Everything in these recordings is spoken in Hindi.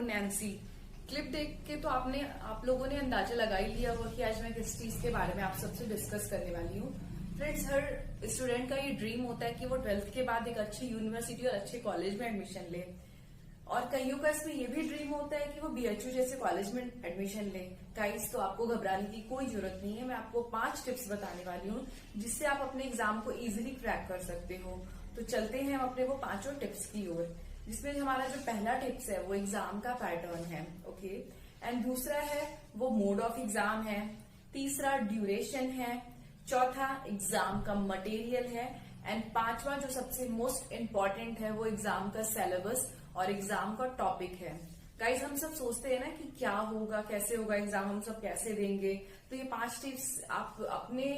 नैन्सी। क्लिप देख के तो आप लोगों ने अंदाजा लगा ही लिया होगा कि आज मैं किस चीज के बारे में आप सबसे डिस्कस करने वाली हूँ। फ्रेंड्स, हर स्टूडेंट का ये ड्रीम होता है कि वो 12th के बाद एक अच्छी यूनिवर्सिटी और अच्छे कॉलेज में एडमिशन ले, और कईयों का इसमें ये भी ड्रीम होता है कि वो BHU जैसे कॉलेज में एडमिशन ले। गाइस, तो आपको घबराने की कोई जरूरत नहीं है। मैं आपको 5 टिप्स बताने वाली हूँ जिससे आप अपने एग्जाम को इजीली क्रैक कर सकते हो। तो चलते हैं हम अपने वो 5 टिप्स की ओर, जिसमें हमारा जो पहला टिप्स है वो एग्जाम का पैटर्न है। ओके, एंड दूसरा है वो मोड ऑफ एग्जाम है। तीसरा ड्यूरेशन है। चौथा एग्जाम का मटेरियल है। एंड पांचवा जो सबसे मोस्ट इम्पोर्टेंट है वो एग्जाम का सिलेबस और एग्जाम का टॉपिक है। गाइज, हम सब सोचते हैं ना कि क्या होगा, कैसे होगा एग्जाम, हम सब कैसे देंगे। तो ये 5 टिप्स आप अपने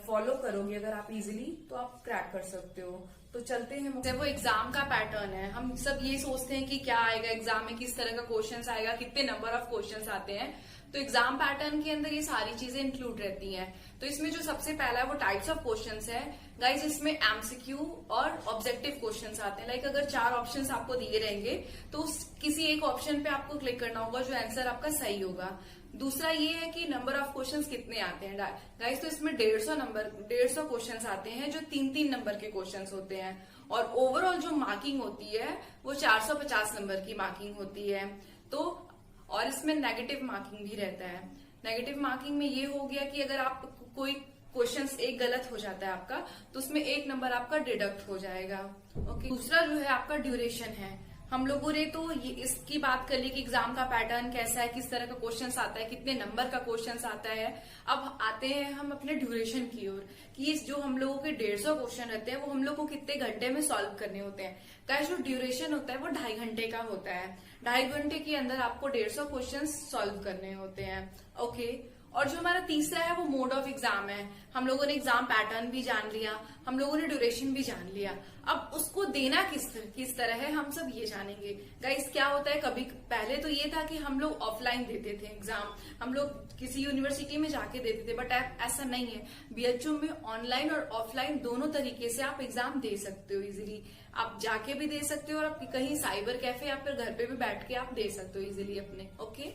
फॉलो करोगे अगर आप इजीली, तो आप क्रैक कर सकते हो। तो चलते हैं, वो एग्जाम का पैटर्न है। हम सब ये सोचते हैं कि क्या आएगा एग्जाम में, किस तरह का क्वेश्चंस आएगा, कितने नंबर ऑफ क्वेश्चंस आते हैं। तो एग्जाम पैटर्न के अंदर ये सारी चीजें इंक्लूड रहती हैं। तो इसमें जो सबसे पहला है वो टाइप्स ऑफ क्वेश्चंस है। गाइज, इसमें MCQ और ऑब्जेक्टिव क्वेश्चंस आते हैं। लाइक अगर 4 ऑप्शंस आपको दिए रहेंगे तो किसी एक ऑप्शन पे आपको क्लिक करना होगा जो आंसर आपका सही होगा। दूसरा ये है कि नंबर ऑफ क्वेश्चंस कितने आते हैं। गाइज, तो इसमें 150 क्वेश्चंस आते हैं जो 3-3 नंबर के क्वेश्चंस होते हैं, और ओवरऑल जो मार्किंग होती है वो 450 नंबर की मार्किंग होती है। तो और इसमें नेगेटिव मार्किंग भी रहता है। नेगेटिव मार्किंग में ये हो गया कि अगर आप कोई क्वेश्चंस एक गलत हो जाता है आपका, तो उसमें 1 नंबर आपका डिडक्ट हो जाएगा। ओके, दूसरा जो है आपका ड्यूरेशन है। हम लोगों ने तो ये इसकी बात कर ली कि एग्जाम का पैटर्न कैसा है, किस तरह का क्वेश्चंस आता है, कितने नंबर का क्वेश्चंस आता है। अब आते हैं हम अपने ड्यूरेशन की ओर कि जो हम लोगों के 150 क्वेश्चन रहते हैं वो हम लोग को कितने घंटे में सॉल्व करने होते हैं। गाइस, जो ड्यूरेशन होता है वो 2.5 घंटे का होता है। 2.5 घंटे के अंदर आपको 150 क्वेश्चन सॉल्व करने होते हैं। ओके, और जो हमारा तीसरा है वो मोड ऑफ एग्जाम है। हम लोगों ने एग्जाम पैटर्न भी जान लिया, हम लोगों ने ड्यूरेशन भी जान लिया। अब उसको देना किस तरह है हम सब ये जानेंगे। गाइस, क्या होता है, कभी पहले तो ये था कि हम लोग ऑफलाइन देते थे एग्जाम, हम लोग किसी यूनिवर्सिटी में जाके देते थे, बट ऐसा नहीं है। BHU में ऑनलाइन और ऑफलाइन दोनों तरीके से आप एग्जाम दे सकते हो इजिली। आप जाके भी दे सकते हो और आप कहीं साइबर कैफे या फिर घर पे भी बैठ के आप दे सकते हो इजिली अपने। ओके,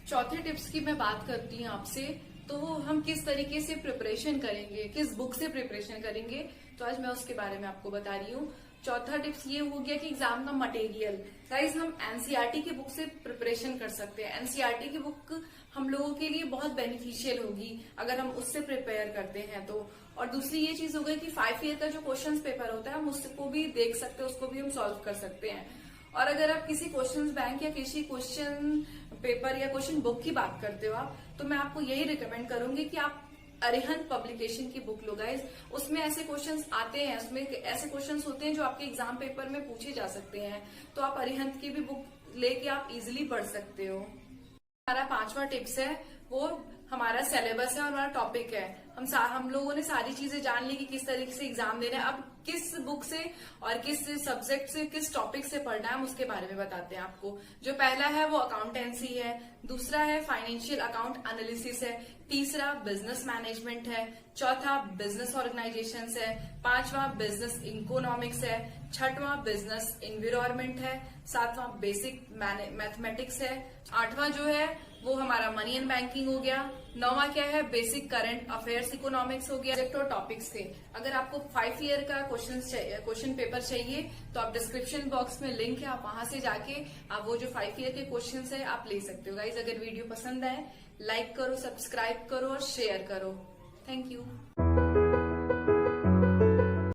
चौथे टिप्स की मैं बात करती हूँ आपसे। तो हम किस तरीके से प्रिपरेशन करेंगे, किस बुक से प्रिपरेशन करेंगे, तो आज मैं उसके बारे में आपको बता रही हूँ। चौथा टिप्स ये हो गया कि एग्जाम का मटेरियल। गाइज, हम NCERT की बुक से प्रिपरेशन कर सकते हैं। NCERT की बुक हम लोगों के लिए बहुत बेनिफिशियल होगी अगर हम उससे प्रिपेयर करते हैं तो। और दूसरी ये चीज हो गई कि 5 ईयर का जो क्वेश्चन पेपर होता है हम उसको भी देख सकते हैं, उसको भी हम सॉल्व कर सकते हैं। और अगर आप किसी क्वेश्चन बैंक या किसी क्वेश्चन पेपर या क्वेश्चन बुक की बात करते हो आप, तो मैं आपको यही रिकमेंड करूंगी कि आप अरिहंत पब्लिकेशन की बुक लो। गाइज, उसमें ऐसे क्वेश्चंस आते हैं, उसमें ऐसे क्वेश्चंस होते हैं जो आपके एग्जाम पेपर में पूछे जा सकते हैं। तो आप अरिहंत की भी बुक लेके आप इजिली पढ़ सकते हो। हमारा 5वां टिप्स है वो हमारा सिलेबस है और हमारा टॉपिक है। हम लोगों ने सारी चीजें जान ली कि किस तरीके से एग्जाम देना है। अब किस बुक से और किस सब्जेक्ट से, किस टॉपिक से पढ़ना है, हम उसके बारे में बताते हैं आपको। जो पहला है वो अकाउंटेंसी है, दूसरा है फाइनेंशियल अकाउंट एनालिसिस है, तीसरा बिजनेस मैनेजमेंट है, चौथा बिजनेस ऑर्गेनाइजेशंस है, 5वां बिजनेस इकोनॉमिक्स है, 6वां बिजनेस एनवायरनमेंट है, 7वां बेसिक मैथमेटिक्स है, 8वां जो है वो हमारा मनी एंड बैंकिंग हो गया, 9वां क्या है बेसिक करंट अफेयर्स इकोनॉमिक्स हो गया। सब्जेक्ट और टॉपिक्स थे। अगर आपको 5 ईयर का क्वेश्चन पेपर चाहिए तो आप डिस्क्रिप्शन बॉक्स में लिंक है, आप वहां से जाके आप वो जो 5 ईयर के क्वेश्चन है आप ले सकते हो। गाइज, अगर वीडियो पसंद आए लाइक करो, सब्सक्राइब करो और शेयर करो। Thank you.